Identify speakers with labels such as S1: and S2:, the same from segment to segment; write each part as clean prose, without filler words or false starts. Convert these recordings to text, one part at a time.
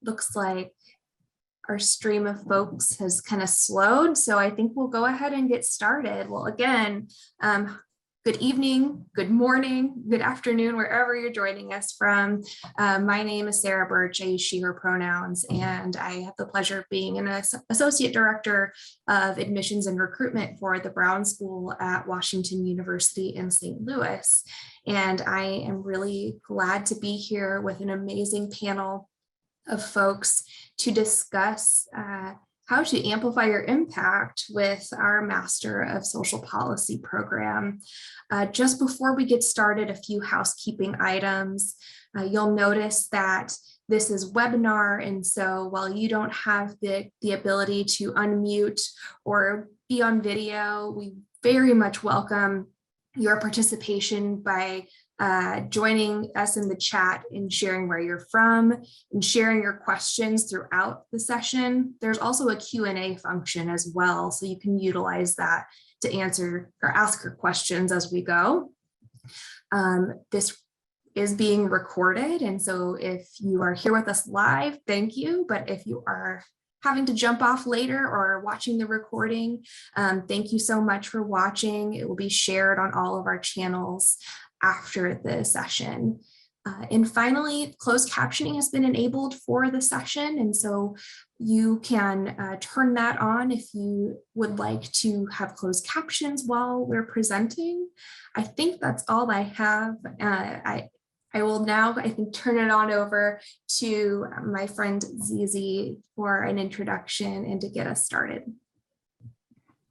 S1: looks like our stream of folks has kind of slowed, so I think we'll go ahead and get started. Well, again, good evening, good morning, good afternoon, wherever you're joining us from. My name is Sarah Birch. I use she, her pronouns, and I have the pleasure of being an Associate Director of Admissions and Recruitment for the Brown School at Washington University in St. Louis. And I am really glad to be here with an amazing panel of folks to discuss how to amplify your impact with our Master of Social Policy program. Just before we get started, a few housekeeping items. You'll notice that this is webinar, and so while you don't have the ability to unmute or be on video, we very much welcome your participation by joining us in the chat and sharing where you're from and sharing your questions throughout the session. There's also a Q&A function as well, so you can utilize that to answer or ask your questions as we go. This is being recorded, and so if you are here with us live, thank you. But if you are having to jump off later or watching the recording, thank you so much for watching. It will be shared on all of our channels after the session. And finally, closed captioning has been enabled for the session, and so you can turn that on if you would like to have closed captions while we're presenting. I think that's all I have. I will now, I think, turn it on over to my friend Zizi for an introduction and to get us started.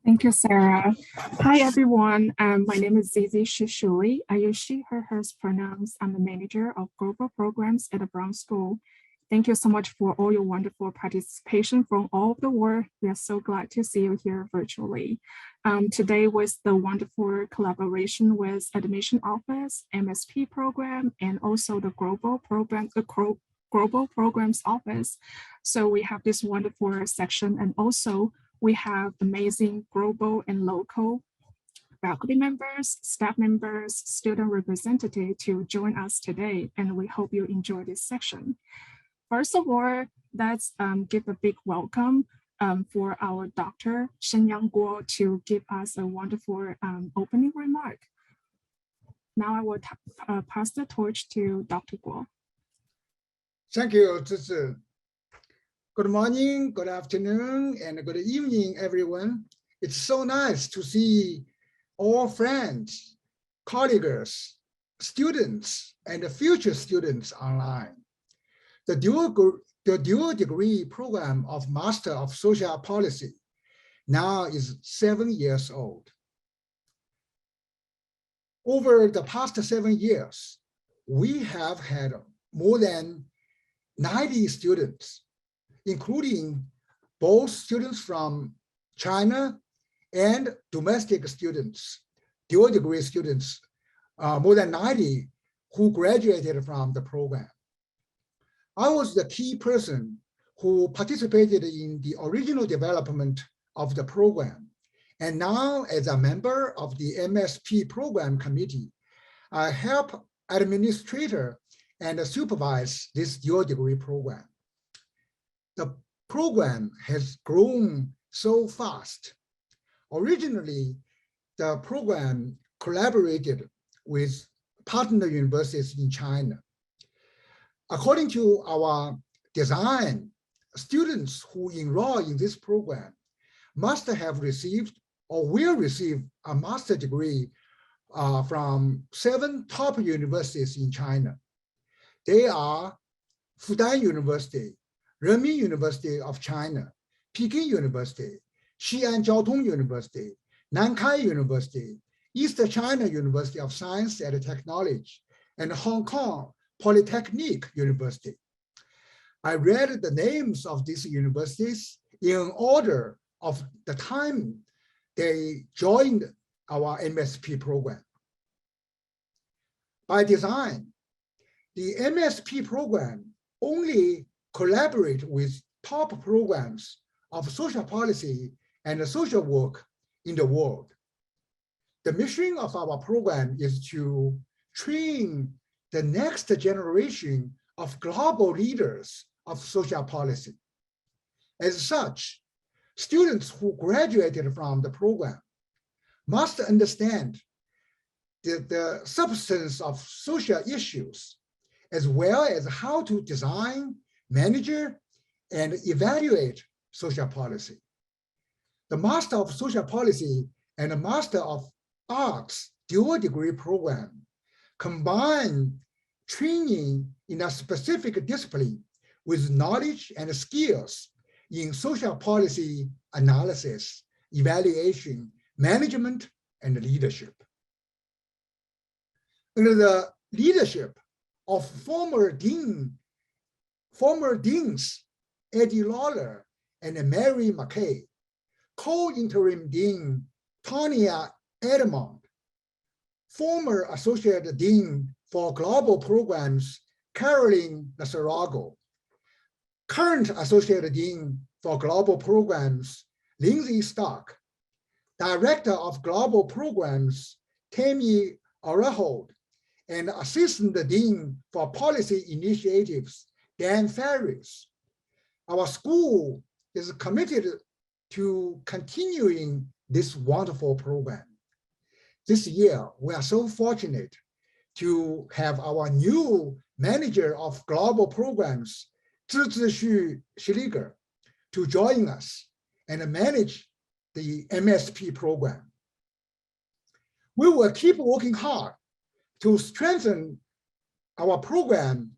S2: Thank you, Sarah. Hi, everyone. My name is Zizi Shishuli. I use she, her, hers pronouns. I'm the manager of global programs at the Brown School. Thank you so much for all your wonderful participation from all over the world. We are so glad to see you here virtually. Today was the wonderful collaboration with Admission Office, MSP program, and also the Global Programs Office. So we have this wonderful section, and also we have amazing global and local faculty members, staff members, student representatives to join us today, and we hope you enjoy this section. First of all, let's give a big welcome for our Dr. Shenyang Guo to give us a wonderful opening remark. Now I will pass the torch to Dr. Guo.
S3: Thank you, Zizi. Good morning, good afternoon, and good evening, everyone. It's so nice to see all friends, colleagues, students, and future students online. The dual degree program of Master of Social Policy now is 7 years old. Over the past 7 years, we have had more than 90 students, including both students from China and domestic students, dual degree students, more than 90 who graduated from the program. I was the key person who participated in the original development of the program. And now, as a member of the MSP program committee, I help administrator and supervise this dual degree program. The program has grown so fast. Originally, the program collaborated with partner universities in China. According to our design, students who enroll in this program must have received or will receive a master's degree from 7 top universities in China. They are Fudan University, Renmin University of China, Peking University, Xi'an Jiaotong University, Nankai University, East China University of Science and Technology, and Hong Kong Polytechnic University. I read the names of these universities in order of the time they joined our MSP program. By design, the MSP program only collaborate with top programs of social policy and social work in the world. The mission of our program is to train the next generation of global leaders of social policy. As such, students who graduated from the program must understand the substance of social issues, as well as how to design, manage, and evaluate social policy. The Master of Social Policy and the Master of Arts dual degree program combine training in a specific discipline with knowledge and skills in social policy analysis, evaluation, management, and leadership. Under the leadership of former deans Eddie Lawler and Mary McKay, co-interim dean Tonya Edmond, former associate dean for global programs Caroline Nasarago, current associate dean for global programs Lindsay Stark, director of global programs Tammy Arahold, and assistant dean for policy initiatives Dan Ferris. Our school is committed to continuing this wonderful program. This year, we are so fortunate to have our new manager of global programs, Zhi Schliger, to join us and manage the MSP program. We will keep working hard to strengthen our program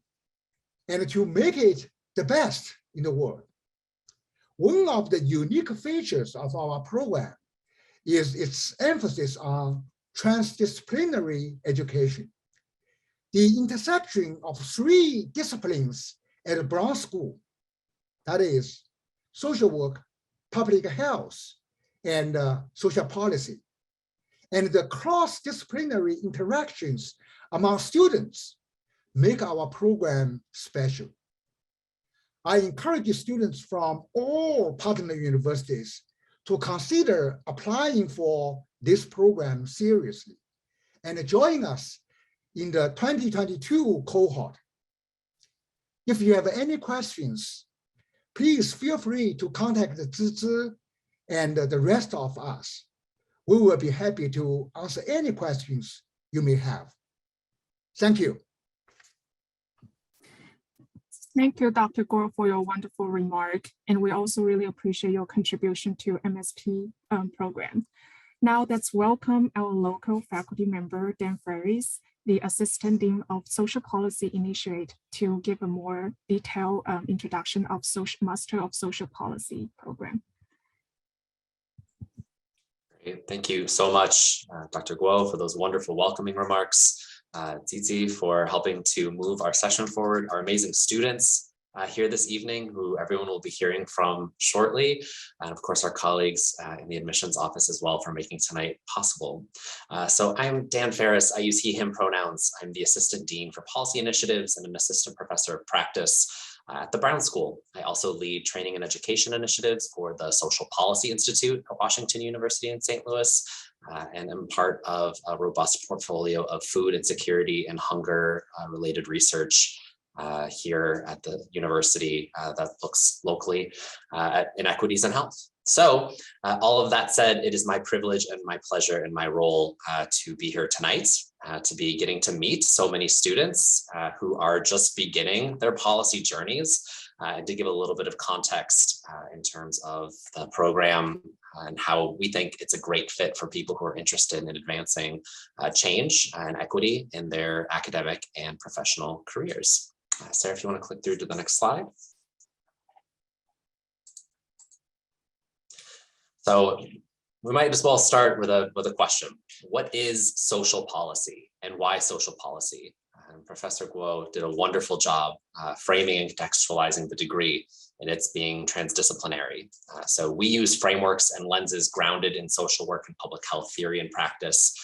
S3: and to make it the best in the world. One of the unique features of our program is its emphasis on transdisciplinary education. The intersection of 3 disciplines at Brown School, that is social work, public health, and social policy, and the cross-disciplinary interactions among students make our program special. I encourage students from all partner universities to consider applying for this program seriously and join us in the 2022 cohort. If you have any questions, please feel free to contact Zhi and the rest of us. We will be happy to answer any questions you may have. Thank you.
S2: Thank you, Dr. Guo, for your wonderful remark. And we also really appreciate your contribution to MSP program. Now let's welcome our local faculty member, Dan Ferris, the Assistant Dean of Social Policy Initiate, to give a more detailed introduction of Master of Social Policy program.
S4: Great. Thank you so much, Dr. Guo, for those wonderful welcoming remarks. Zizi for helping to move our session forward, our amazing students here this evening, who everyone will be hearing from shortly, and of course our colleagues in the admissions office as well for making tonight possible. So I'm Dan Ferris. I use he, him pronouns. I'm the Assistant Dean for Policy Initiatives and an Assistant Professor of Practice at the Brown School. I also lead training and education initiatives for the Social Policy Institute at Washington University in St. Louis, and I'm part of a robust portfolio of food insecurity and hunger related research here at the university that looks locally at inequities in health. So all of that said, it is my privilege and my pleasure and my role to be here tonight, to be getting to meet so many students who are just beginning their policy journeys, and to give a little bit of context in terms of the program and how we think it's a great fit for people who are interested in advancing change and equity in their academic and professional careers. Sarah, if you want to click through to the next slide. So we might as well start with a question. What is social policy and why social policy? And Professor Guo did a wonderful job framing and contextualizing the degree and its being transdisciplinary. So we use frameworks and lenses grounded in social work and public health theory and practice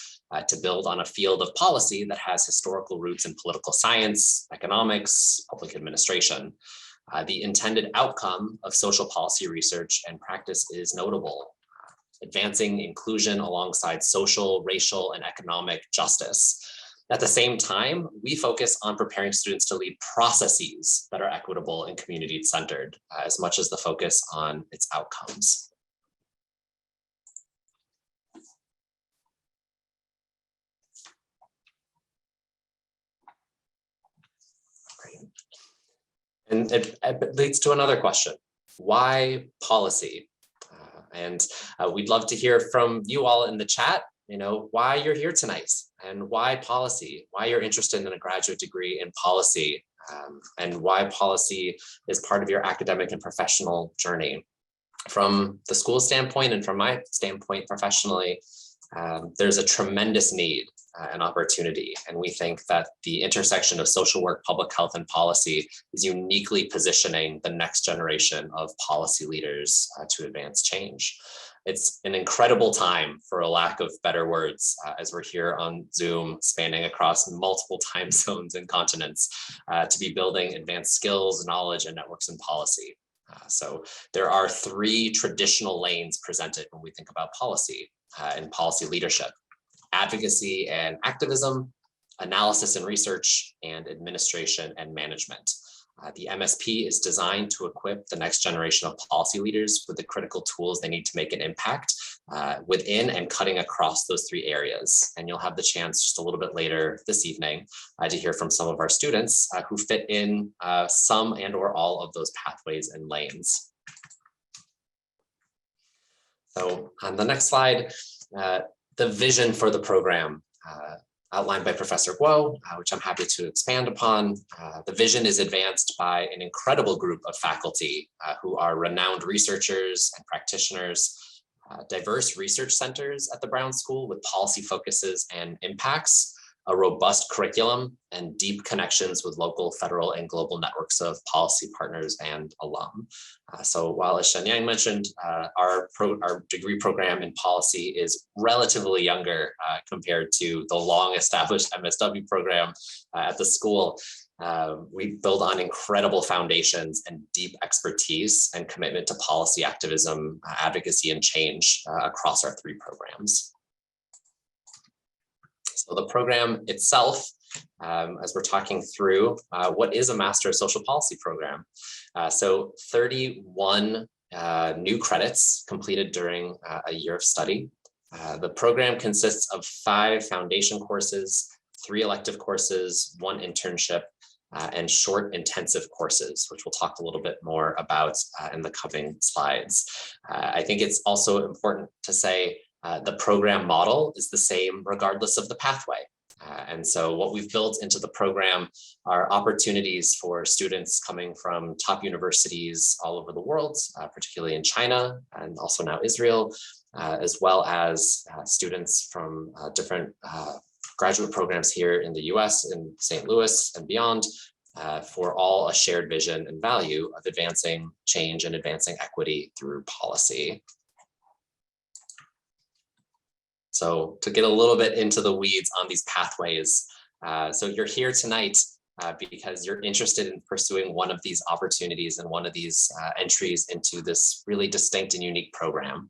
S4: to build on a field of policy that has historical roots in political science, economics, public administration. The intended outcome of social policy research and practice is notable: advancing inclusion alongside social, racial, and economic justice. At the same time, we focus on preparing students to lead processes that are equitable and community-centered, as much as the focus on its outcomes. And it leads to another question. Why policy? We'd love to hear from you all in the chat, why you're here tonight and why policy, why you're interested in a graduate degree in policy, and why policy is part of your academic and professional journey. From the school standpoint and from my standpoint professionally, there's a tremendous need and opportunity. And we think that the intersection of social work, public health, and policy is uniquely positioning the next generation of policy leaders to advance change. It's an incredible time, for a lack of better words, as we're here on Zoom, spanning across multiple time zones and continents, to be building advanced skills, knowledge, and networks in policy. So there are three traditional lanes presented when we think about policy and policy leadership: advocacy and activism, analysis and research, and administration and management. The MSP is designed to equip the next generation of policy leaders with the critical tools they need to make an impact within and cutting across those three areas. And you'll have the chance just a little bit later this evening to hear from some of our students who fit in some and or all of those pathways and lanes. So on the next slide, the vision for the program outlined by Professor Guo, which I'm happy to expand upon. The vision is advanced by an incredible group of faculty who are renowned researchers and practitioners, diverse research centers at the Brown School with policy focuses and impacts, a robust curriculum, and deep connections with local, federal, and global networks of policy partners and alum. So while, as Shenyang mentioned, our degree program in policy is relatively younger compared to the long-established MSW program at the school, we build on incredible foundations and deep expertise and commitment to policy activism, advocacy, and change across our three programs. So the program itself, as we're talking through, what is a Master of Social Policy program? So 31 new credits completed during a year of study. The program consists of 5 foundation courses, 3 elective courses, 1 internship, and short intensive courses, which we'll talk a little bit more about in the coming slides. I think it's also important to say the program model is the same regardless of the pathway. And so what we've built into the program are opportunities for students coming from top universities all over the world, particularly in China and also now Israel, as well as students from different graduate programs here in the US, in St. Louis and beyond, for all a shared vision and value of advancing change and advancing equity through policy. So to get a little bit into the weeds on these pathways, so you're here tonight because you're interested in pursuing one of these opportunities and one of these entries into this really distinct and unique program.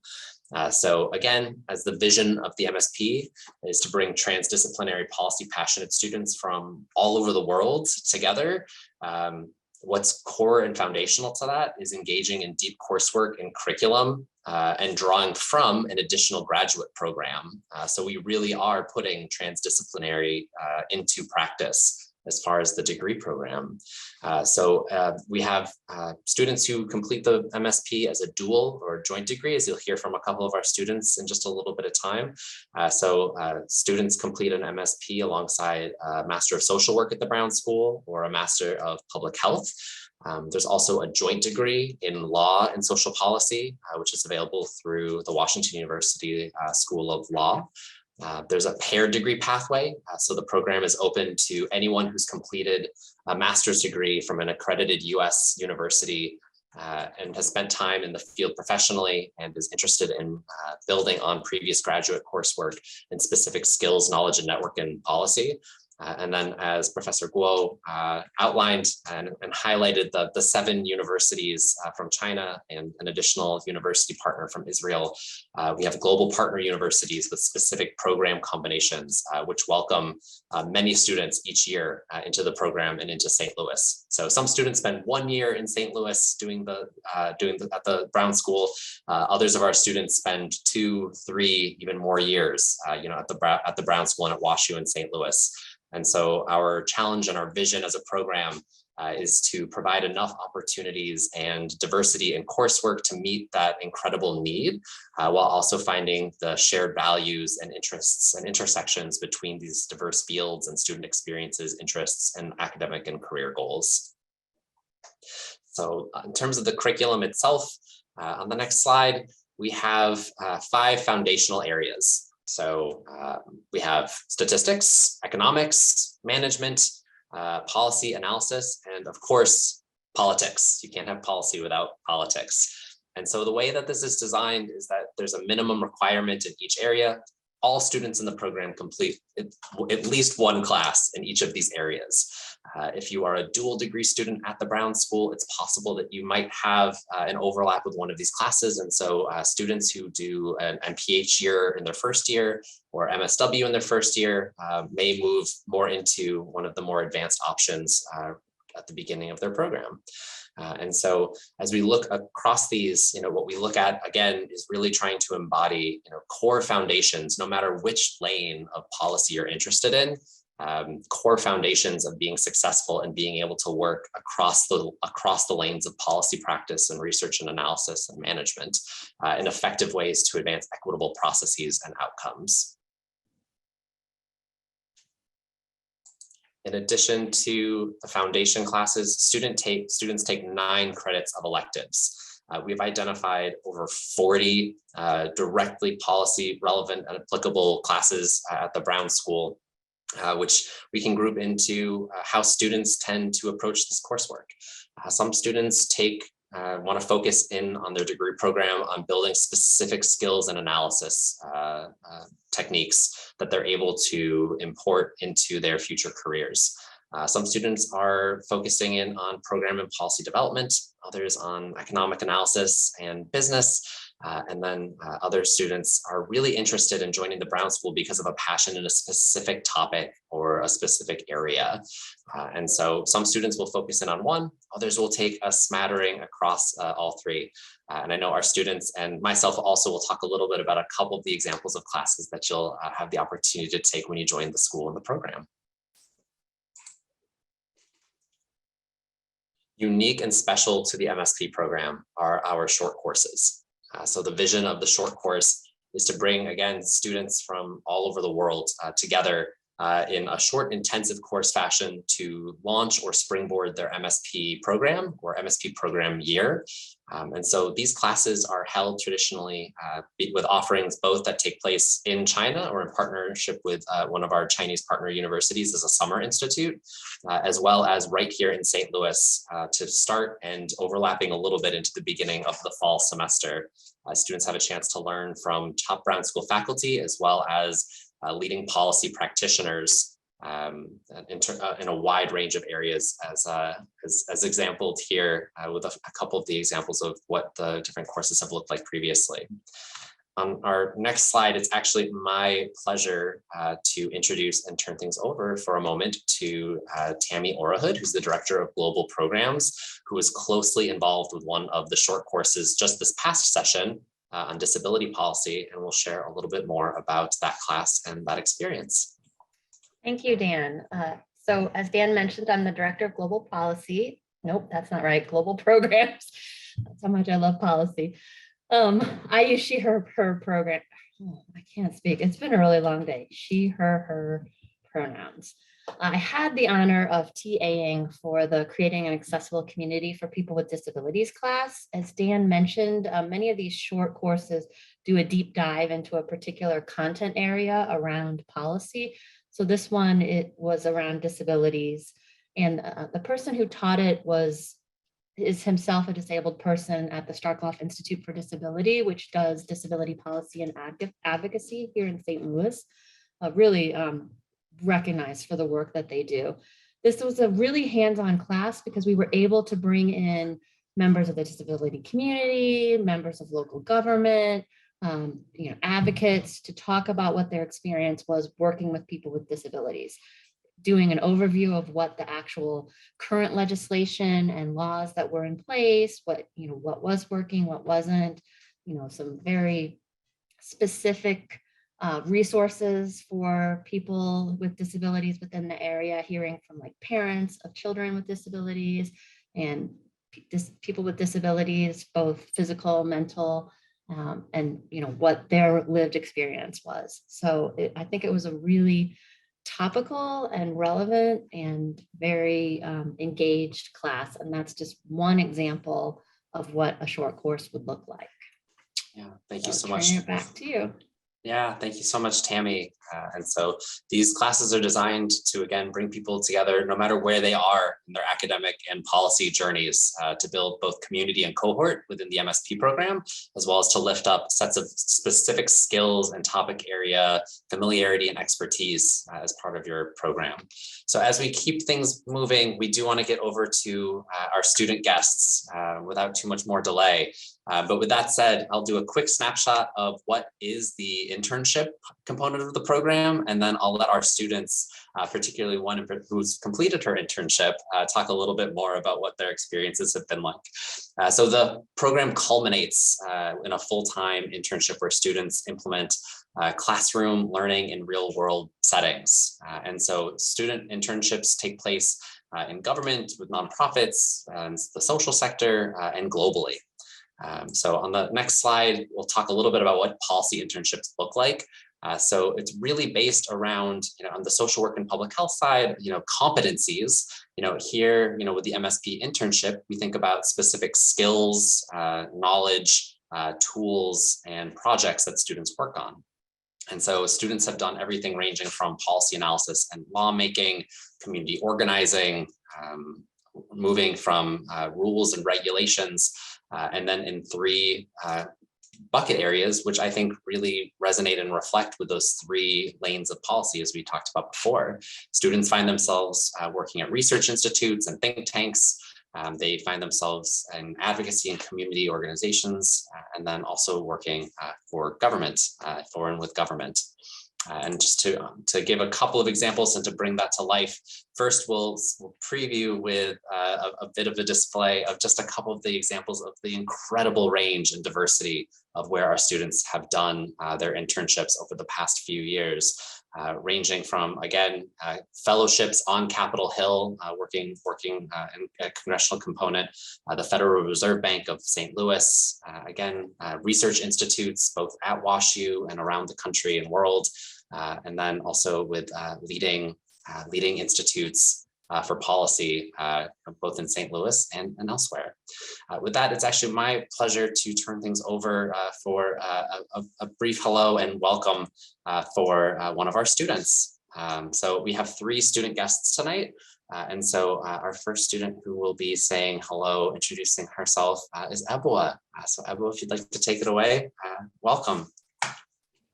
S4: So again, as the vision of the MSP is to bring transdisciplinary policy passionate students from all over the world together. What's core and foundational to that is engaging in deep coursework and curriculum and drawing from an additional graduate program. So we really are putting transdisciplinary into practice as far as the degree program. So we have students who complete the MSP as a dual or joint degree, as you'll hear from a couple of our students in just a little bit of time. So students complete an MSP alongside a Master of Social Work at the Brown School or a Master of Public Health. There's also a joint degree in law and social policy, which is available through the Washington University School of Law. There's a paired degree pathway. So the program is open to anyone who's completed a master's degree from an accredited US university and has spent time in the field professionally and is interested in building on previous graduate coursework and specific skills, knowledge, and network and policy. And then as Professor Guo outlined and highlighted the 7 universities from China and an additional university partner from Israel, we have global partner universities with specific program combinations, which welcome many students each year into the program and into St. Louis. So some students spend 1 year in St. Louis at the Brown School. Others of our students spend 2, 3, even more years, at the Brown School and at WashU in St. Louis. And so our challenge and our vision as a program is to provide enough opportunities and diversity in coursework to meet that incredible need, while also finding the shared values and interests and intersections between these diverse fields and student experiences, interests, and academic and career goals. So in terms of the curriculum itself, on the next slide, we have 5 foundational areas. So we have statistics, economics, management, policy analysis, and of course, politics. You can't have policy without politics. And so the way that this is designed is that there's a minimum requirement in each area. All students in the program complete at least 1 class in each of these areas. If you are a dual degree student at the Brown School, it's possible that you might have an overlap with one of these classes. And so students who do an MPH year in their first year or MSW in their first year may move more into one of the more advanced options at the beginning of their program. And so as we look across these, what we look at again is really trying to embody, core foundations, no matter which lane of policy you're interested in, core foundations of being successful and being able to work across the lanes of policy practice and research and analysis and management in effective ways to advance equitable processes and outcomes. In addition to the foundation classes, students take 9 credits of electives. We've identified over 40 directly policy relevant and applicable classes at the Brown School, which we can group into how students tend to approach this coursework. Some students want to focus in on their degree program on building specific skills and analysis techniques that they're able to import into their future careers. Some students are focusing in on program and policy development, others on economic analysis and business. And then other students are really interested in joining the Brown School because of a passion in a specific topic or a specific area. And so some students will focus in on one, others will take a smattering across all 3. And I know our students and myself also will talk a little bit about a couple of the examples of classes that you'll have the opportunity to take when you join the school and the program. Unique and special to the MSP program are our short courses. So the vision of the short course is to bring, again, students from all over the world together in a short, intensive course fashion to launch or springboard their MSP program or MSP program year. And so these classes are held traditionally with offerings both that take place in China or in partnership with one of our Chinese partner universities as a summer institute, as well as right here in St. Louis to start and overlapping a little bit into the beginning of the fall semester. Students have a chance to learn from top Brown School faculty as well as leading policy practitioners in a wide range of areas as exampled here with a couple of the examples of what the different courses have looked like previously. On our next slide, it's actually my pleasure to introduce and turn things over for a moment to Tammy Orahood, who's the Director of Global Programs, who was closely involved with one of the short courses just this past session on disability policy, and we'll share a little bit more about that class and that experience.
S5: Thank you, Dan. So as Dan mentioned, I'm the Director of Global Policy. Nope, that's not right. Global Programs. That's how much I love policy. I use she, her program. Oh, I can't speak. It's been a really long day. She, her pronouns. I had the honor of TAing for the Creating an Accessible Community for People with Disabilities class. As Dan mentioned, many of these short courses do a deep dive into a particular content area around policy. So this one, it was around disabilities. And the person who taught it is himself a disabled person at the Starkloff Institute for Disability, which does disability policy and advocacy here in St. Louis. Really recognized for the work that they do. This was a really hands-on class because we were able to bring in members of the disability community, members of local government, advocates to talk about what their experience was working with people with disabilities, doing an overview of what the actual current legislation and laws that were in place, what was working, what wasn't, some very specific resources for people with disabilities within the area, hearing from like parents of children with disabilities and people with disabilities, both physical, mental, and what their lived experience was. So I think it was a really topical and relevant and very engaged class. And that's just one example of what a short course would look like.
S4: Yeah, thank you so much.
S5: Turning it back to you.
S4: Yeah, thank you so much, Tammy. And so these classes are designed to, again, bring people together no matter where they are in their academic and policy journeys to build both community and cohort within the MSP program, as well as to lift up sets of specific skills and topic area familiarity and expertise as part of your program. So as we keep things moving, we do want to get over to our student guests without too much more delay. But with that said, I'll do a quick snapshot of what is the internship component of the program, and then I'll let our students, particularly one who's completed her internship, talk a little bit more about what their experiences have been like. So the program culminates in a full-time internship where students implement classroom learning in real-world settings. And so student internships take place in government, with nonprofits, and the social sector, and globally. So on the next slide, we'll talk a little bit about what policy internships look like. So it's really based around, on the social work and public health side, competencies. Here, with the MSP internship, we think about specific skills, knowledge, tools, and projects that students work on. And so students have done everything ranging from policy analysis and lawmaking, community organizing, moving from rules and regulations, and then in three bucket areas, which I think really resonate and reflect with those three lanes of policy, as we talked about before. Students find themselves working at research institutes and think tanks. They find themselves in advocacy and community organizations, and then also working for government, for and with government. And just to give a couple of examples and to bring that to life, first we'll preview with a bit of a display of just a couple of the examples of the incredible range and diversity of where our students have done their internships over the past few years, ranging from, again, fellowships on Capitol Hill, working in a congressional component, the Federal Reserve Bank of St. Louis, again, research institutes, both at WashU and around the country and world, and then also with leading institutes for policy, both in St. Louis and elsewhere. With that, it's actually my pleasure to turn things over for a brief hello and welcome for one of our students. So we have 3 student guests tonight. And so our first student who will be saying hello, introducing herself, is Ebua. So Ebua, if you'd like to take it away, welcome.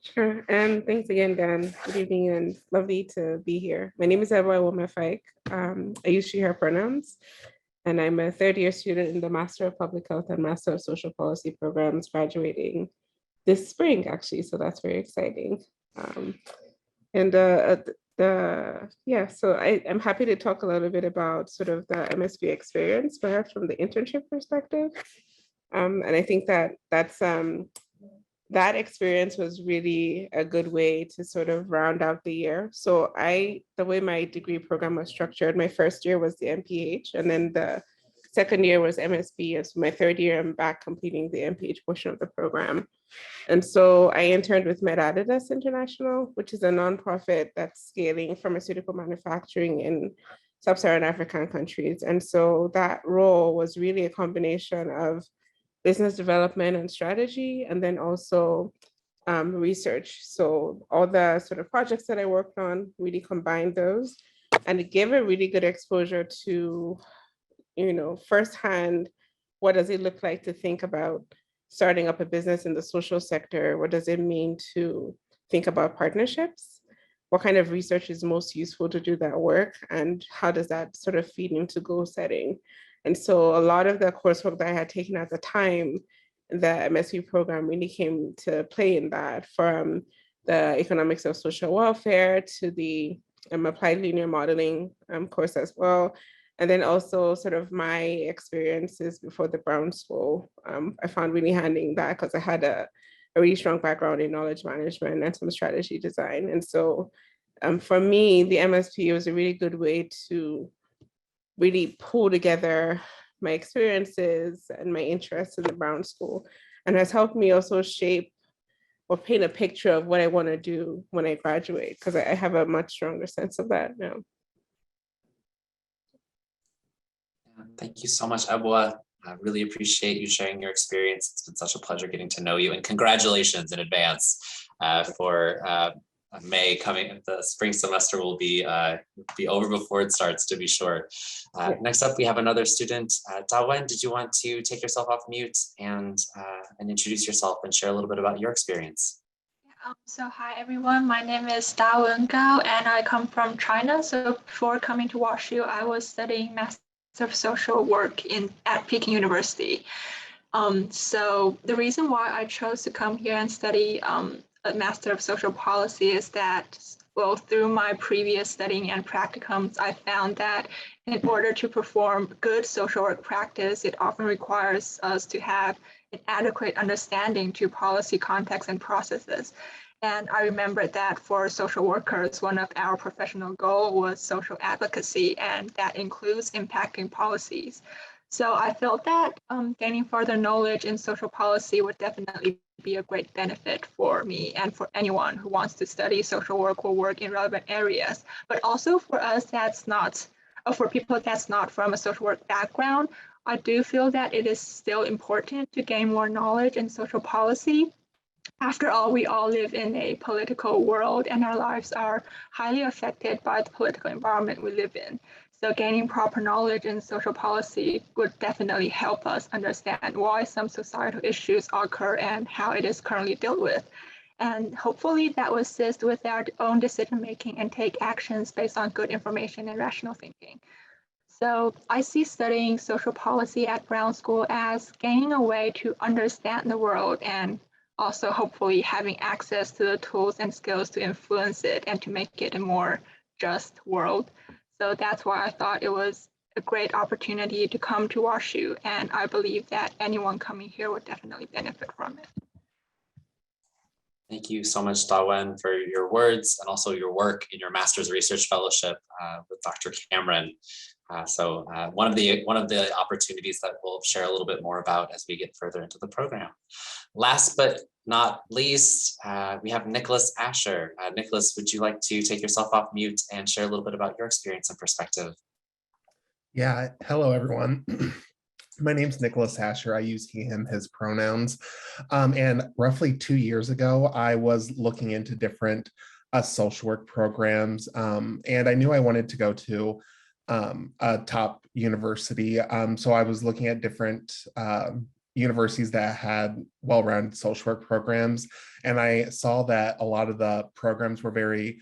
S6: Sure, and thanks again, Dan. Good evening and lovely to be here. My name is Ebua Fike. I use she, her pronouns, and I'm a 3rd-year student in the Master of Public Health and Master of Social Policy programs, graduating this spring, actually, so that's very exciting. So I'm happy to talk a little bit about sort of the MSP experience, perhaps from the internship perspective. And I think that experience was really a good way to sort of round out the year. So the way my degree program was structured, my first year was the MPH, and then the second year was MSP. And so my 3rd year, I'm back completing the MPH portion of the program. And so I interned with MedAdidas International, which is a nonprofit that's scaling pharmaceutical manufacturing in sub-Saharan African countries. And so that role was really a combination of business development and strategy, and then also research. So all the sort of projects that I worked on really combined those, and it gave a really good exposure to, firsthand, what does it look like to think about starting up a business in the social sector? What does it mean to think about partnerships? what kind of research is most useful to do that work, and how does that sort of feed into goal setting. And so a lot of the coursework that I had taken at the time, the MSc program really came to play in that, from the economics of social welfare to the applied linear modeling course as well. And then also sort of my experiences before the Brown School, I found really handy in that because I had a really strong background in knowledge management and some strategy design. And so for me, the MSP was a really good way to really pull together my experiences and my interests in the Brown School, and has helped me also shape or paint a picture of what I want to do when I graduate, because I have a much stronger sense of that now.
S4: Thank you so much, Ebwa. I really appreciate you sharing your experience. It's been such a pleasure getting to know you, and congratulations in advance for May coming. The spring semester will be over before it starts, to be sure. Next up, we have another student. Dawen, did you want to take yourself off mute and introduce yourself and share a little bit about your experience?
S7: So hi everyone, my name is Dawen Gao and I come from China. So before coming to WashU, I was studying Master of Social Work at Peking University. So the reason why I chose to come here and study a Master of Social Policy is that, well, through my previous studying and practicums, I found that in order to perform good social work practice, it often requires us to have an adequate understanding to policy context and processes. And I remember that for social workers, one of our professional goals was social advocacy, and that includes impacting policies. So I felt that gaining further knowledge in social policy would definitely be a great benefit for me and for anyone who wants to study social work or work in relevant areas, but also for us that's not, for people that's not from a social work background. I do feel that it is still important to gain more knowledge in social policy. After all, we all live in a political world and our lives are highly affected by the political environment we live in. So gaining proper knowledge in social policy would definitely help us understand why some societal issues occur and how it is currently dealt with. And hopefully that will assist with our own decision making and take actions based on good information and rational thinking. So I see studying social policy at Brown School as gaining a way to understand the world and also hopefully having access to the tools and skills to influence it and to make it a more just world. So that's why I thought it was a great opportunity to come to WashU, and I believe that anyone coming here would definitely benefit from it.
S4: Thank you so much, Dawen, for your words and also your work in your Master's Research Fellowship with Dr. Cameron. One of the opportunities that we'll share a little bit more about as we get further into the program. Last but not least, we have Nicholas Asher. Nicholas, would you like to take yourself off mute and share a little bit about your experience and perspective?
S8: Yeah, hello everyone. My name's Nicholas Asher. I use he, him, his pronouns. And roughly 2 years ago, I was looking into different social work programs, and I knew I wanted to go to a top university. So I was looking at different universities that had well-rounded social work programs, and I saw that a lot of the programs were very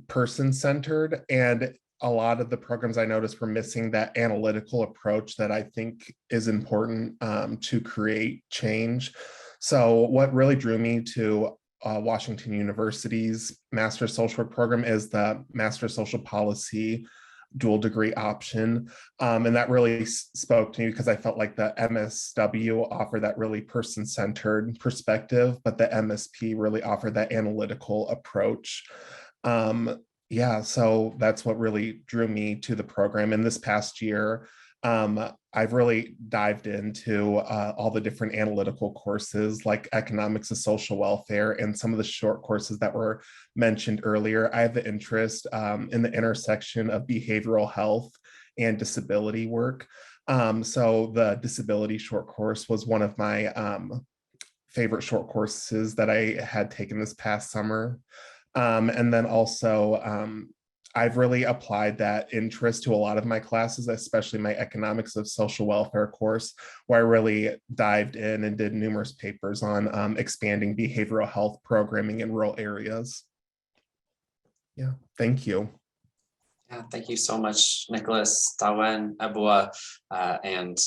S8: person-centered, and a lot of the programs I noticed were missing that analytical approach that I think is important to create change. So what really drew me to Washington University's Master of Social Work program is the Master of Social Policy dual degree option. And that really spoke to me because I felt like the MSW offered that really person-centered perspective, but the MSP really offered that analytical approach. Yeah, so that's what really drew me to the program. And this past year, I've really dived into all the different analytical courses like economics of social welfare and some of the short courses that were mentioned earlier. I have an interest in the intersection of behavioral health and disability work. So the disability short course was one of my favorite short courses that I had taken this past summer. And then also, I've really applied that interest to a lot of my classes, especially my economics of social welfare course, where I really dived in and did numerous papers on expanding behavioral health programming in rural areas. Yeah, thank you.
S4: Yeah, thank you so much, Nicholas, Dawen, Ebua, and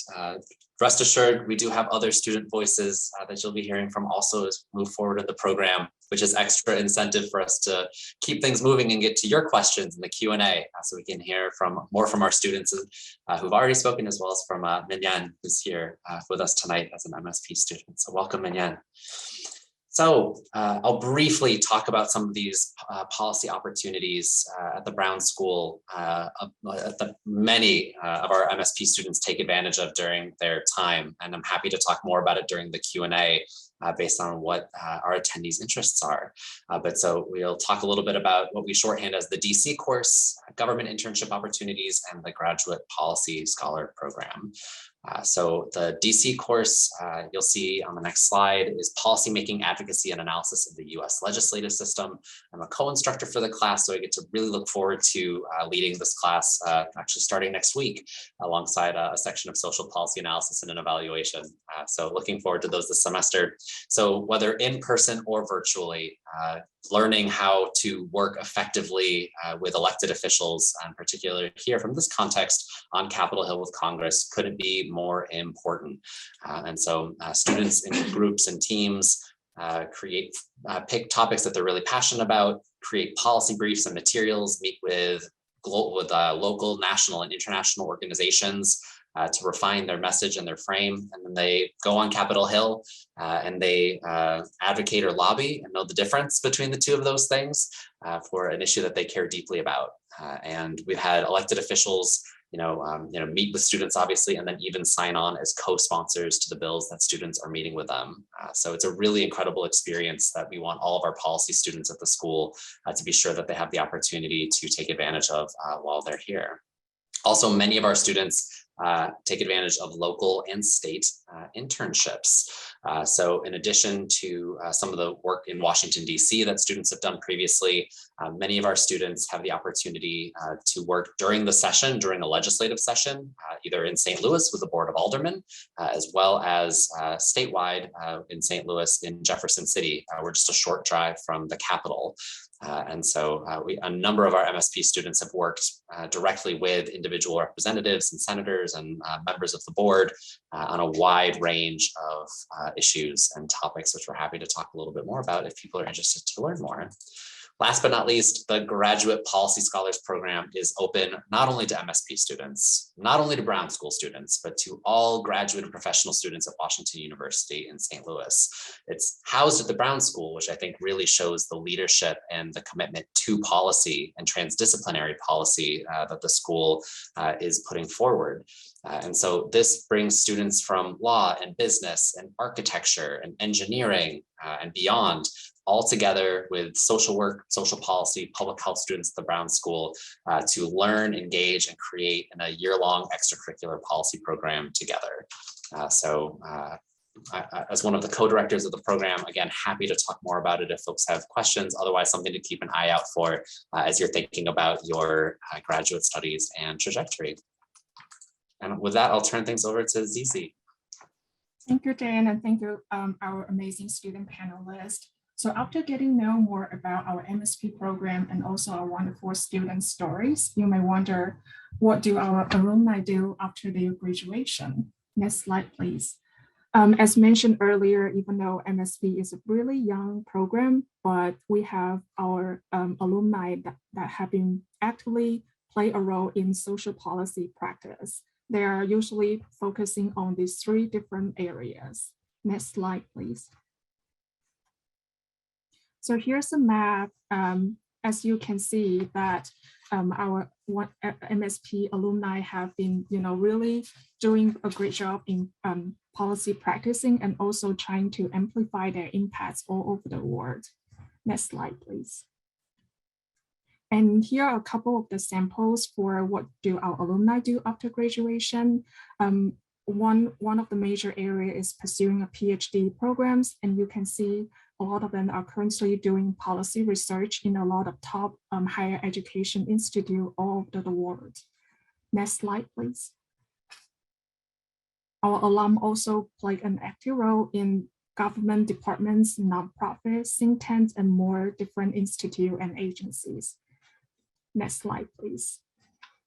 S4: rest assured, we do have other student voices that you'll be hearing from also as we move forward in the program, which is extra incentive for us to keep things moving and get to your questions in the Q&A, so we can hear more from our students who've already spoken, as well as from Mingyan, who's here with us tonight as an MSP student. So welcome, Mingyan. So I'll briefly talk about some of these policy opportunities at the Brown School that many of our MSP students take advantage of during their time. And I'm happy to talk more about it during the Q&A based on what our attendees' interests are. But so we'll talk a little bit about what we shorthand as the DC course, government internship opportunities, and the graduate policy scholar program. So the DC course you'll see on the next slide is policymaking, advocacy, and analysis of the US legislative system. I'm a co-instructor for the class, so I get to really look forward to leading this class actually starting next week alongside a section of social policy analysis and an evaluation. So looking forward to those this semester. So whether in person or virtually, learning how to work effectively with elected officials, particularly here from this context on Capitol Hill with Congress, couldn't be more important. And so students in groups and teams pick topics that they're really passionate about, create policy briefs and materials, meet with local, national, and international organizations to refine their message and their frame. And then they go on Capitol Hill and they advocate or lobby and know the difference between the two of those things for an issue that they care deeply about. And we've had elected officials meet with students, obviously, and then even sign on as co-sponsors to the bills that students are meeting with them. So it's a really incredible experience that we want all of our policy students at the school to be sure that they have the opportunity to take advantage of while they're here. Also, many of our students take advantage of local and state internships. So in addition to some of the work in Washington, D.C. that students have done previously, many of our students have the opportunity to work during the session, during a legislative session, either in St. Louis with the Board of Aldermen, as well as statewide in St. Louis in Jefferson City. We're just a short drive from the Capitol. And so a number of our MSP students have worked directly with individual representatives and senators and members of the board on a wide range of issues and topics, which we're happy to talk a little bit more about if people are interested to learn more. Last but not least, the Graduate Policy Scholars Program is open not only to MSP students, not only to Brown School students, but to all graduate and professional students at Washington University in St. Louis. It's housed at the Brown School, which I think really shows the leadership and the commitment to policy and transdisciplinary policy that the school is putting forward. And so this brings students from law and business and architecture and engineering and beyond, all together with social work, social policy, public health students at the Brown School to learn, engage, and create in a year-long extracurricular policy program together. As one of the co-directors of the program, again, happy to talk more about it if folks have questions. Otherwise, something to keep an eye out for as you're thinking about your graduate studies and trajectory. And with that, I'll turn things over to Zizi.
S2: Thank you, Dan, and thank you, our amazing student panelists. So after getting to know more about our MSP program and also our wonderful student stories, you may wonder, what do our alumni do after their graduation? Next slide, please. As mentioned earlier, even though MSP is a really young program, but we have our alumni that have been actively play a role in social policy practice. They are usually focusing on these three different areas. Next slide, please. So here's a map. As you can see that our MSP alumni have been, really doing a great job in policy practicing and also trying to amplify their impacts all over the world. Next slide, please. And here are a couple of the samples for what do our alumni do after graduation. One of the major areas is pursuing a PhD programs, and you can see a lot of them are currently doing policy research in a lot of top higher education institutes all over the world. Next slide, please. Our alum also play an active role in government departments, nonprofits, think tanks, and more different institutes and agencies. Next slide, please.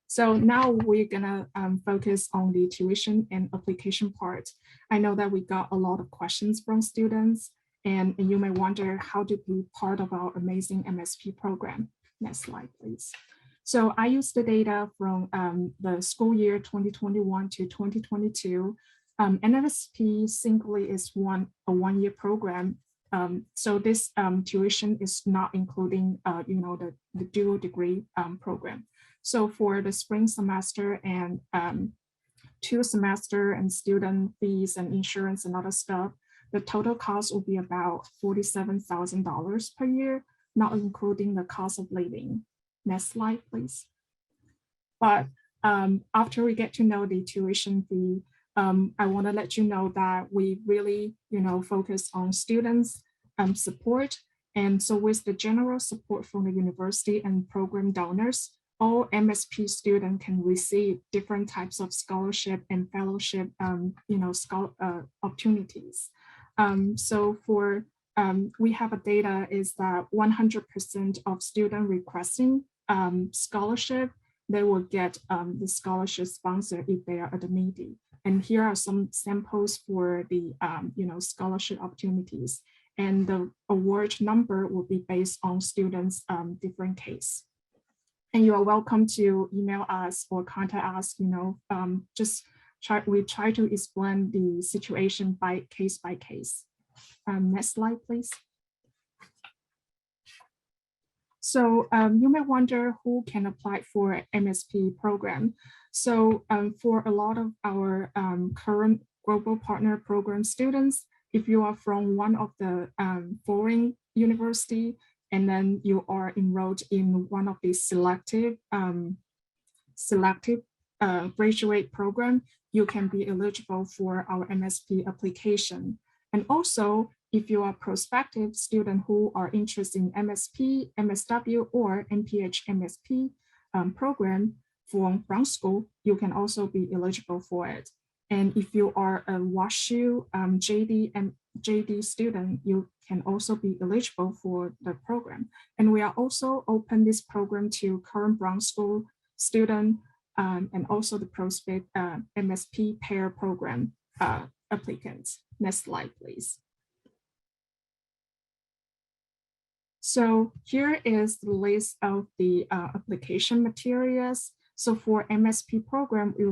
S2: So now we're gonna focus on the tuition and application part. I know that we got a lot of questions from students, and you may wonder how to be part of our amazing MSP program. Next slide, please. So I used the data from the school year 2021 to 2022. MSP simply is a one-year program. So this tuition is not including, the dual degree program. So for the spring semester and 2 semester and student fees and insurance and other stuff, the total cost will be about $47,000 per year, not including the cost of living. Next slide, please. But after we get to know the tuition fee, I want to let you know that we really, focus on students support. And so with the general support from the university and program donors, all MSP students can receive different types of scholarship and fellowship, opportunities. So for we have a data is that 100% of students requesting scholarship, they will get the scholarship sponsor if they are admitted. And here are some samples for the scholarship opportunities. And the award number will be based on students' different case. And you are welcome to email us or contact us, we try to explain the situation by case. Next slide, please. So you may wonder who can apply for MSP program. So for a lot of our current global partner program students, if you are from one of the foreign university, and then you are enrolled in one of the selective graduate program, you can be eligible for our MSP application. And also, if you are prospective student who are interested in MSP, MSW, or MPH MSP program from Brown School, you can also be eligible for it. And if you are a WashU JD student, you can also be eligible for the program. And we are also open this program to current Brown School student and also the prospect MSP pair program applicants. Next slide, please. So here is the list of the application materials. So for MSP program, we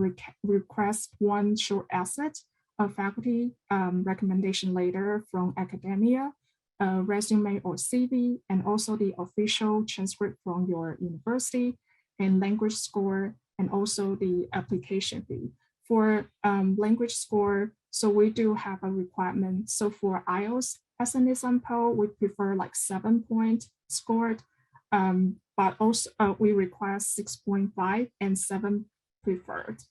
S2: request one short asset, a faculty recommendation letter from academia, a resume or CV, and also the official transcript from your university, and language score, and also the application fee. For language score, so we do have a requirement. So for IELTS, as an example, we prefer like 7-point scored, but also we require 6.5 and 7 preferred.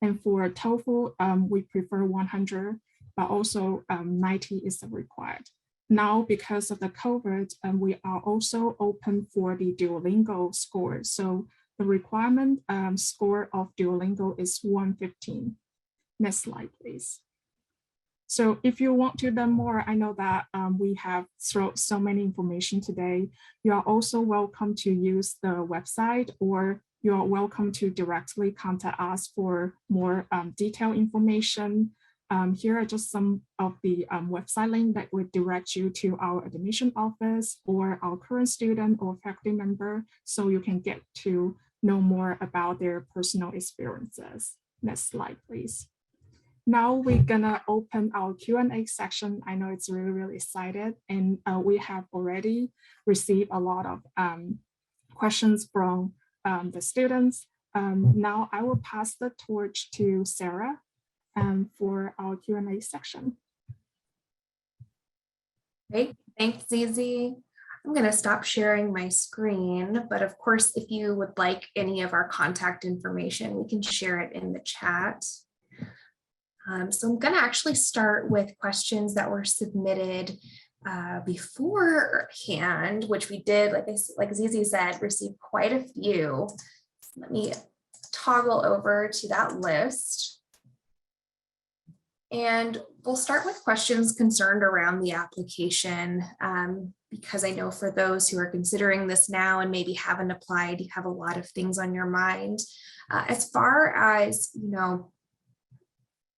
S2: And for TOEFL, we prefer 100, but also 90 is required. Now, because of the COVID, we are also open for the Duolingo score. So the requirement score of Duolingo is 115. Next slide, please. So if you want to learn more, I know that we have thrown so many information today. You are also welcome to use the website, or you are welcome to directly contact us for more detailed information. Here are just some of the website links that would direct you to our admission office or our current student or faculty member, so you can get to know more about their personal experiences. Next slide, please. Now we're gonna open our Q&A section. I know it's really excited, and we have already received a lot of questions from the students. Now I will pass the torch to Sarah for our Q&A section.
S1: Great, thanks, Zizi. I'm going to stop sharing my screen, but of course, if you would like any of our contact information, we can share it in the chat. So I'm going to actually start with questions that were submitted beforehand, which we did, like Zizi said, receive quite a few. Let me toggle over to that list. And we'll start with questions concerned around the application, because I know for those who are considering this now and maybe haven't applied, you have a lot of things on your mind. As far as,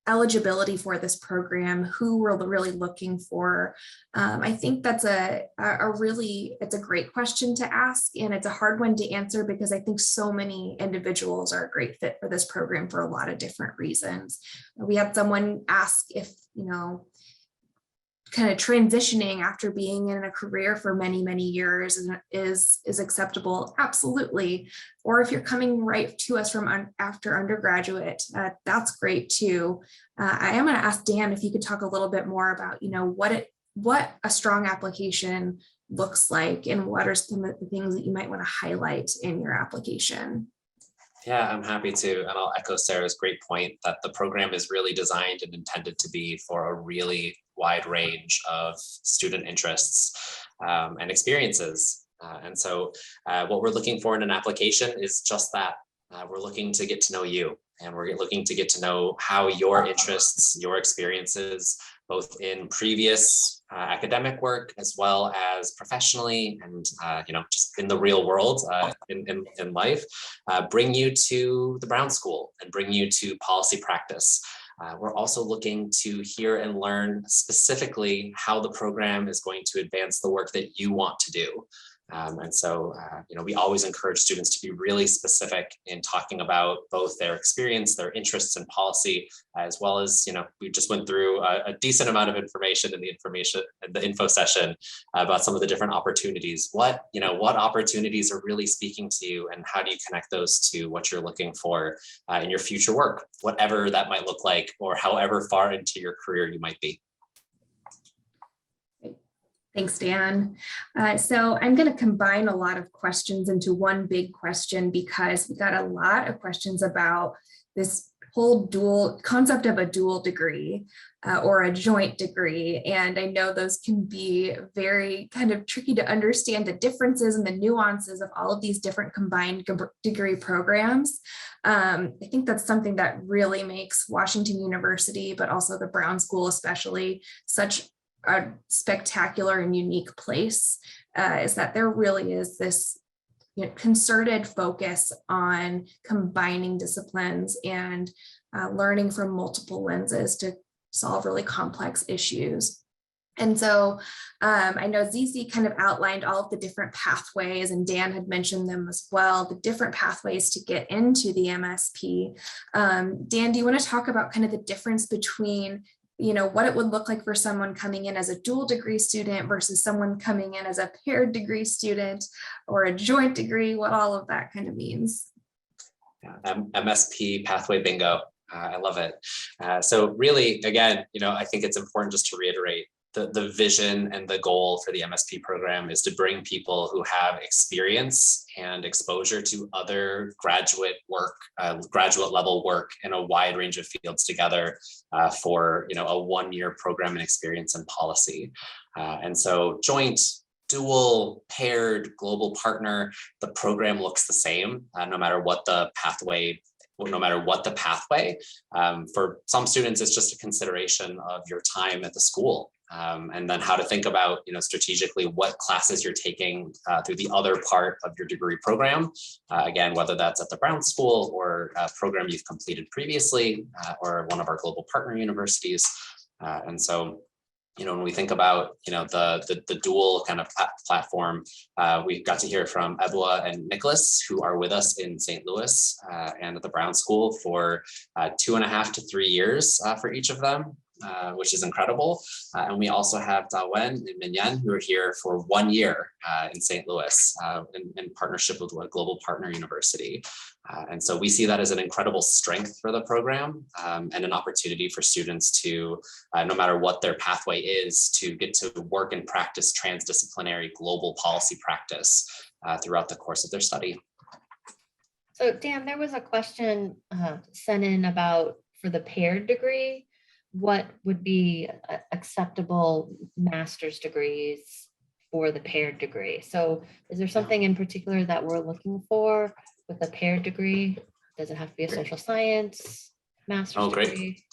S1: eligibility for this program, who we're really looking for. I think that's it's a great question to ask, and it's a hard one to answer because I think so many individuals are a great fit for this program for a lot of different reasons. We had someone ask if, kind of transitioning after being in a career for many, many years is acceptable. Absolutely. Or if you're coming right to us from after undergraduate, that's great too. I am going to ask Dan if you could talk a little bit more about, what a strong application looks like and what are some of the things that you might want to highlight in your application.
S4: Yeah, I'm happy to. And I'll echo Sarah's great point that the program is really designed and intended to be for a really wide range of student interests and experiences. And so what we're looking for in an application is just that. We're looking to get to know you, and we're looking to get to know how your interests, your experiences, both in previous academic work as well as professionally and just in the real world in life, bring you to the Brown School and bring you to policy practice. We're also looking to hear and learn specifically how the program is going to advance the work that you want to do. And so, we always encourage students to be really specific in talking about both their experience, their interests in policy, as well as, we just went through a decent amount of information in the info session about some of the different opportunities. What opportunities are really speaking to you, and how do you connect those to what you're looking for in your future work, whatever that might look like, or however far into your career you might be.
S1: Thanks, Dan. So I'm going to combine a lot of questions into one big question because we got a lot of questions about this whole dual concept of a dual degree or a joint degree. And I know those can be very kind of tricky to understand the differences and the nuances of all of these different combined degree programs. I think that's something that really makes Washington University, but also the Brown School especially, such a spectacular and unique place, is that there really is this concerted focus on combining disciplines and learning from multiple lenses to solve really complex issues. And so I know Zizi kind of outlined all of the different pathways, and Dan had mentioned them as well, the different pathways to get into the MSP. Dan, do you want to talk about kind of the difference between what it would look like for someone coming in as a dual degree student versus someone coming in as a paired degree student or a joint degree, what all of that kind of means?
S4: Yeah, MSP pathway bingo. I love it. So really, again, I think it's important just to reiterate the vision and the goal for the MSP program is to bring people who have experience and exposure to other graduate level work in a wide range of fields together for a one-year program and experience in policy. And so joint, dual, paired, global partner, the program looks the same no matter what the pathway. For some students, it's just a consideration of your time at the school. And then how to think about, strategically what classes you're taking through the other part of your degree program. Again, whether that's at the Brown School or a program you've completed previously or one of our global partner universities. And so, when we think about, the dual kind of platform, we got to hear from Ebua and Nicholas, who are with us in St. Louis and at the Brown School for 2.5 to 3 years for each of them. Which is incredible. And we also have Dawen and Mingyan, who are here for 1 year in St. Louis in partnership with a global partner university. And so we see that as an incredible strength for the program and an opportunity for students to, no matter what their pathway is, to get to work and practice transdisciplinary global policy practice throughout the course of their study.
S5: So Dan, there was a question sent in about for the paired degree, what would be acceptable master's degrees for the paired degree? So is there something in particular that we're looking for with a paired degree? Does it have to be a social science master's degree?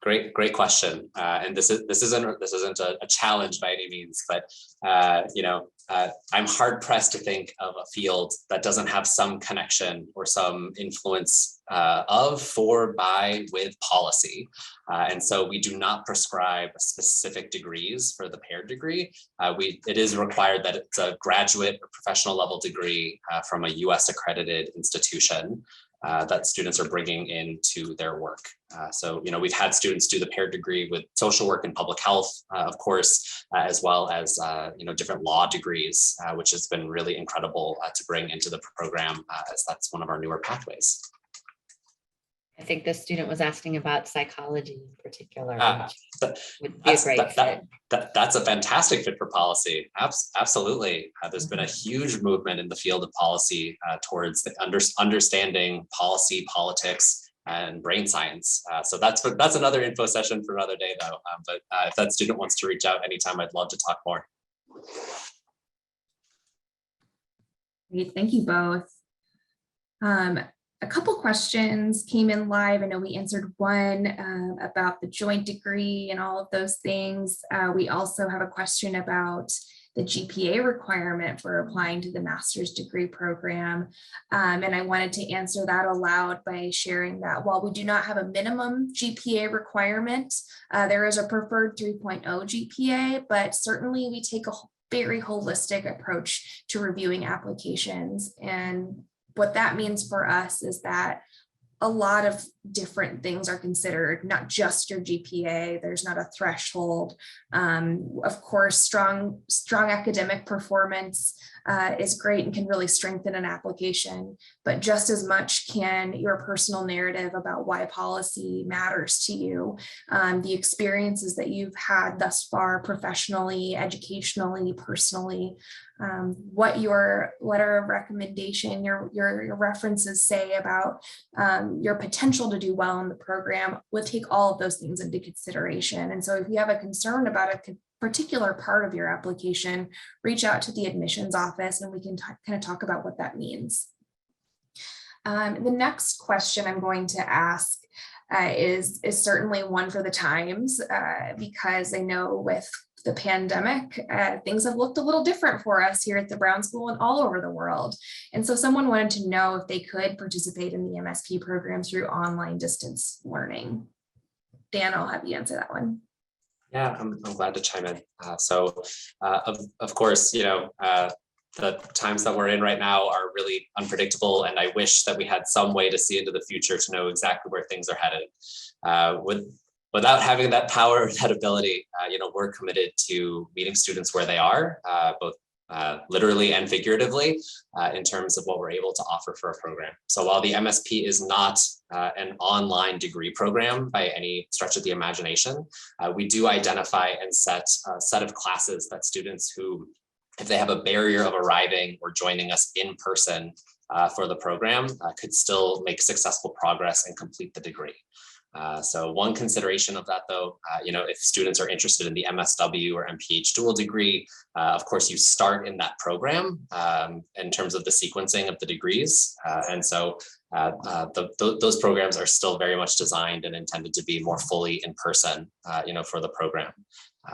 S4: Great question. And this isn't a challenge by any means, but I'm hard pressed to think of a field that doesn't have some connection or some influence with policy. And so we do not prescribe specific degrees for the paired degree. It is required that it's a graduate or professional level degree from a US accredited institution that students are bringing into their work. So, we've had students do the paired degree with social work and public health, of course, as well as, different law degrees, which has been really incredible to bring into the program, as that's one of our newer pathways.
S5: I think this student was asking about psychology in particular, which would be a
S4: That's,
S5: great fit.
S4: that's a fantastic fit for policy. Absolutely. There's been a huge movement in the field of policy towards the understanding policy, politics, and brain science. So that's another info session for another day, though. But if that student wants to reach out anytime, I'd love to talk more.
S1: Great, thank you both. A couple questions came in live. I know we answered one about the joint degree and all of those things. We also have a question about the GPA requirement for applying to the master's degree program. And I wanted to answer that aloud by sharing that while we do not have a minimum GPA requirement, there is a preferred 3.0 GPA, but certainly we take a very holistic approach to reviewing applications. And what that means for us is that a lot of different things are considered, not just your GPA. There's not a threshold. Of course, strong academic performance is great and can really strengthen an application, but just as much can your personal narrative about why policy matters to you, the experiences that you've had thus far professionally, educationally, personally, what your letter of recommendation, your references say about your potential to do well in the program. We'll take all of those things into consideration. And so if you have a concern about a particular part of your application, reach out to the admissions office and we can kind of talk about what that means. The next question I'm going to ask is certainly one for the times, because I know with the pandemic, things have looked a little different for us here at the Brown School and all over the world. And so someone wanted to know if they could participate in the MSP program through online distance learning. Dan, I'll have you answer that one.
S4: Yeah, I'm glad to chime in. Of course, the times that we're in right now are really unpredictable, and I wish that we had some way to see into the future to know exactly where things are headed. Without having that power, that ability, we're committed to meeting students where they are, both literally and figuratively, in terms of what we're able to offer for a program. So while the MSP is not an online degree program by any stretch of the imagination, we do identify and set a set of classes that students who, if they have a barrier of arriving or joining us in person for the program, could still make successful progress and complete the degree. So one consideration of that, though, if students are interested in the MSW or MPH dual degree, of course, you start in that program in terms of the sequencing of the degrees. And so those programs are still very much designed and intended to be more fully in person, for the program.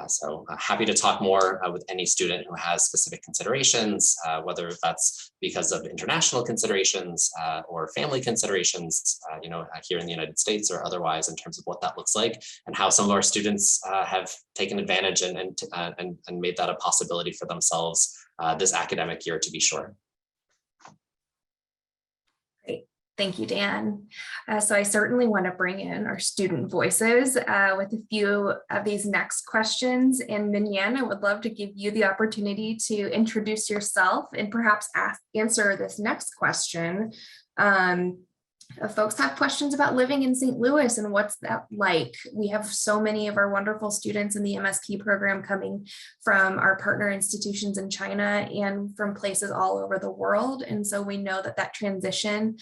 S4: So happy to talk more with any student who has specific considerations, whether that's because of international considerations or family considerations, here in the United States or otherwise, in terms of what that looks like and how some of our students have taken advantage and made that a possibility for themselves this academic year, to be sure.
S1: Thank you, Dan. So I certainly want to bring in our student voices with a few of these next questions. And Mingyan, I would love to give you the opportunity to introduce yourself and perhaps answer this next question. Folks have questions about living in St. Louis and what's that like. We have so many of our wonderful students in the MSP program coming from our partner institutions in China and from places all over the world. And so we know that transition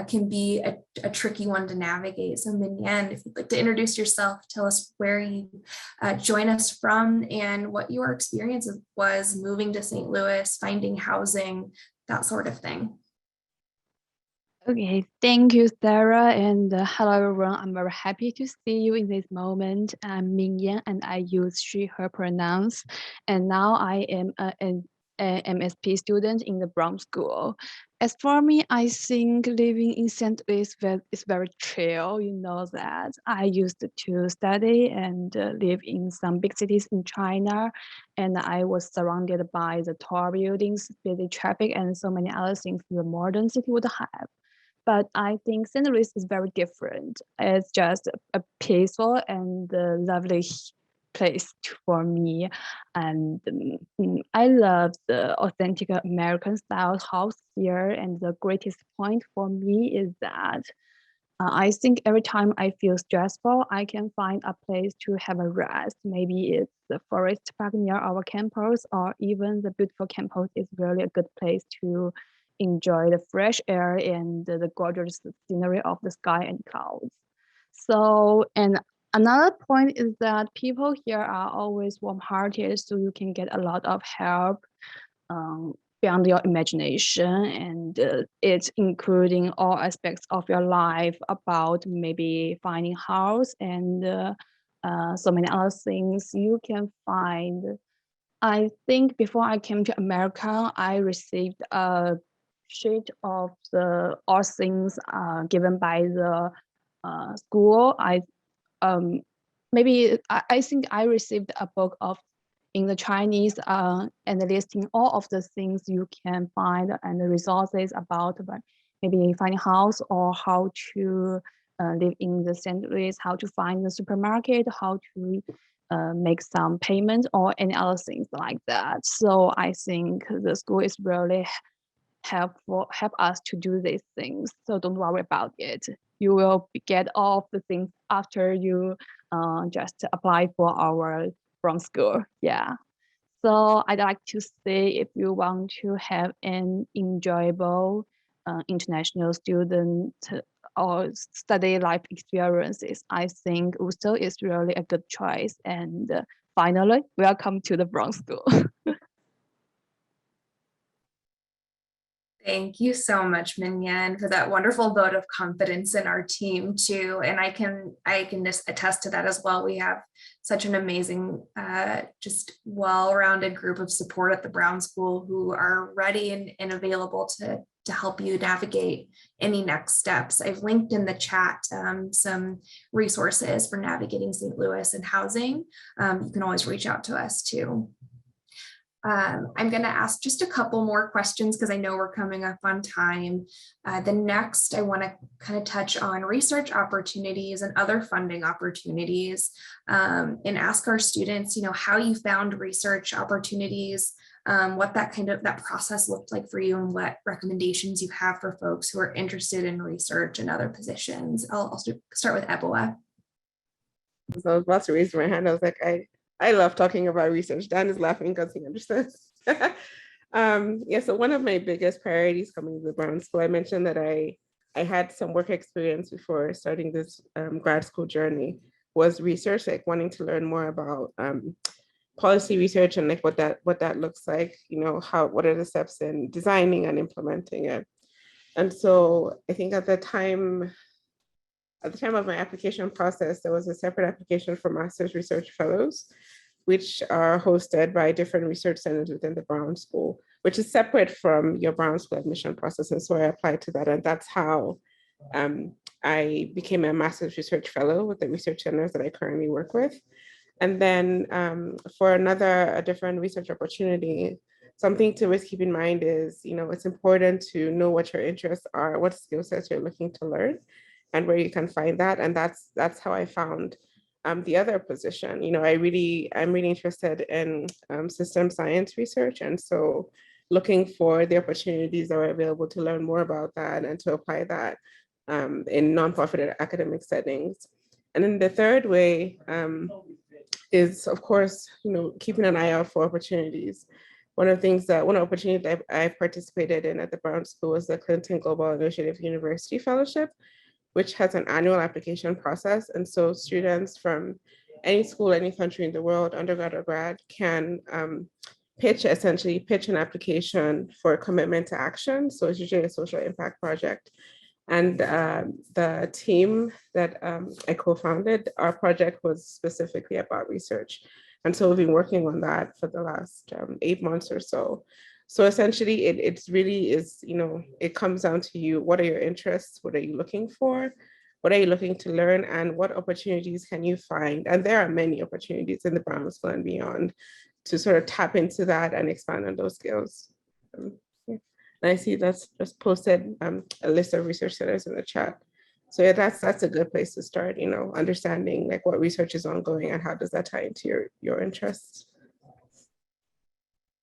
S1: can be a tricky one to navigate. So Mingyan, if you'd like to introduce yourself, tell us where you join us from and what your experience was moving to St. Louis, finding housing, that sort of thing.
S9: Okay, thank you, Sarah, and hello everyone. I'm very happy to see you in this moment. I'm Mingyan, and I use she/her pronouns. And now I am a MSP student in the Brown School. As for me, I think living in St. Louis is very chill. You know that I used to study and live in some big cities in China, and I was surrounded by the tall buildings, busy traffic, and so many other things the modern city would have. But I think St. Louis is very different. It's just a peaceful and lovely place for me. And I love the authentic American style house here. And the greatest point for me is that I think every time I feel stressful, I can find a place to have a rest. Maybe it's the forest park near our campus, or even the beautiful campus is really a good place to enjoy the fresh air and the gorgeous scenery of the sky and clouds. So, and another point is that people here are always warm-hearted, so you can get a lot of help beyond your imagination, and it's including all aspects of your life about maybe finding house and so many other things you can find. I think before I came to America, I received a sheet of the all things given by the school. I think I received a book of in the Chinese and listing all of the things you can find and the resources about maybe finding house or how to live in the St. Louis, how to find the supermarket, how to make some payments or any other things like that. So I think the school is really help us to do these things. So don't worry about it. You will get all of the things after you just apply for our from school. Yeah. So I'd like to say if you want to have an enjoyable international student or study life experiences, I think USO is really a good choice. And finally, welcome to the Brown School.
S1: Thank you so much, Mingyan, for that wonderful vote of confidence in our team too. And I can just attest to that as well. We have such an amazing, just well-rounded group of support at the Brown School who are ready and available to help you navigate any next steps. I've linked in the chat some resources for navigating St. Louis and housing. You can always reach out to us too. I'm going to ask just a couple more questions because I know we're coming up on time. The next, I want to kind of touch on research opportunities and other funding opportunities and ask our students, how you found research opportunities, what that process looked like for you and what recommendations you have for folks who are interested in research and other positions. I'll start with Ebola.
S6: So I was about to raise my hand. I was like, I love talking about research. Dan is laughing because he understands. Yeah, so one of my biggest priorities coming to the Brown School, I mentioned that I had some work experience before starting this grad school journey, was research, like wanting to learn more about policy research and like what that looks like, what are the steps in designing and implementing it. And so I think at the time of my application process, there was a separate application for Master's Research Fellows, which are hosted by different research centers within the Brown School, which is separate from your Brown School admission process. And so I applied to that, and that's how I became a Master's Research Fellow with the research centers that I currently work with. And then for a different research opportunity, something to always keep in mind is, it's important to know what your interests are, what skill sets you're looking to learn, and where you can find that. And that's how I found the other position. I'm really interested in system science research. And so looking for the opportunities that are available to learn more about that and to apply that in nonprofit academic settings. And then the third way is, of course, keeping an eye out for opportunities. One opportunity that I participated in at the Brown School was the Clinton Global Initiative University Fellowship, which has an annual application process. And so students from any school, any country in the world, undergrad or grad, can pitch an application for commitment to action. So it's usually a social impact project. And the team that I co-founded, our project was specifically about research. And so we've been working on that for the last 8 months or so. So essentially, it really is, it comes down to you. What are your interests? What are you looking for? What are you looking to learn? And what opportunities can you find? And there are many opportunities in the Brown School and beyond to sort of tap into that and expand on those skills. And I see that's just posted a list of research centers in the chat. So yeah, that's a good place to start, understanding like what research is ongoing and how does that tie into your interests.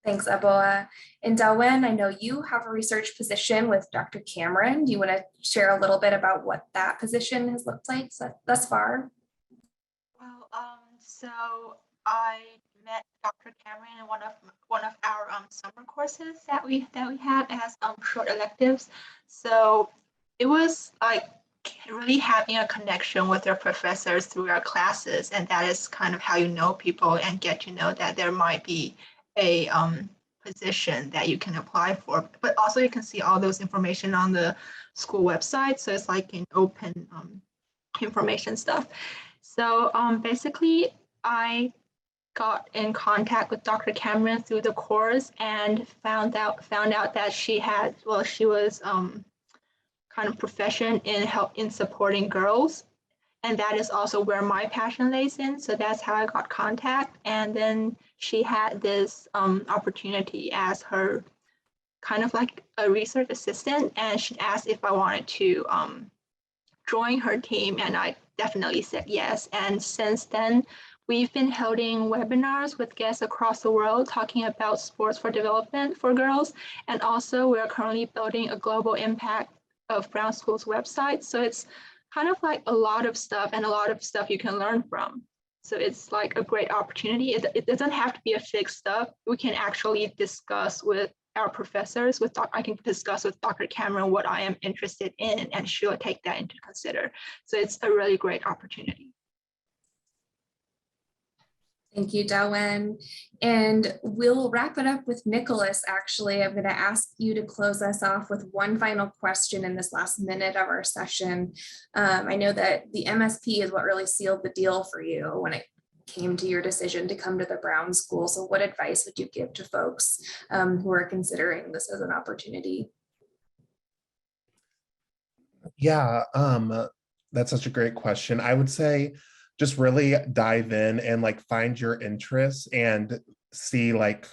S1: Thanks, Eboa. And Dawen, I know you have a research position with Dr. Cameron. Do you want to share a little bit about what that position has looked like thus far?
S7: Well, so I met Dr. Cameron in one of our summer courses that we had as short electives. So it was like really having a connection with your professors through our classes, and that is kind of how you know people and get to know that there might be a position that you can apply for. But also you can see all those information on the school website, so it's like an open information stuff. So basically, I got in contact with Dr. Cameron through the course and found out that she was kind of proficient in supporting girls, and that is also where my passion lays in. So that's how I got contact. And then she had this opportunity as her kind of like a research assistant, and she asked if I wanted to join her team, and I definitely said yes. And since then, we've been holding webinars with guests across the world talking about sports for development for girls. And also we're currently building a global impact of Brown School's website. So it's kind of like a lot of stuff and a lot of stuff you can learn from. So it's like a great opportunity. It doesn't have to be a fixed stuff. We can actually discuss with our professors, I can discuss with Dr. Cameron what I am interested in, and she'll take that into consider. So it's a really great opportunity.
S1: Thank you, Dawen. And we'll wrap it up with Nicholas. Actually, I'm going to ask you to close us off with one final question in this last minute of our session. I know that the MSP is what really sealed the deal for you when it came to your decision to come to the Brown School. So what advice would you give to folks who are considering this as an opportunity?
S8: Yeah, that's such a great question. I would say just really dive in and like find your interests and see like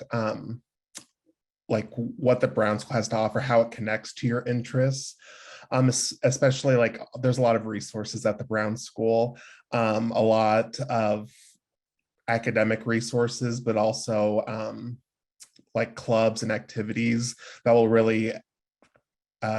S8: what the Brown School has to offer, how it connects to your interests. Especially like there's a lot of resources at the Brown School, a lot of academic resources, but also like clubs and activities that will really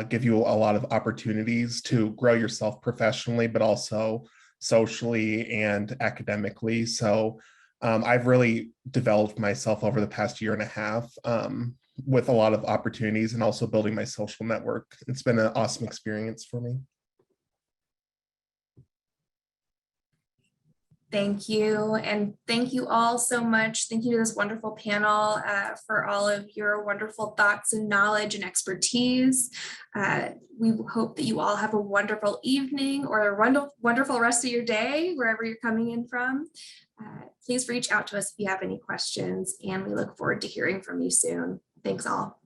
S8: give you a lot of opportunities to grow yourself professionally, but also socially and academically. So I've really developed myself over the past year and a half with a lot of opportunities and also building my social network. It's been an awesome experience for me.
S1: Thank you. And thank you all so much. Thank you to this wonderful panel for all of your wonderful thoughts and knowledge and expertise. We hope that you all have a wonderful evening or a wonderful rest of your day, wherever you're coming in from. Please reach out to us if you have any questions, and we look forward to hearing from you soon. Thanks all.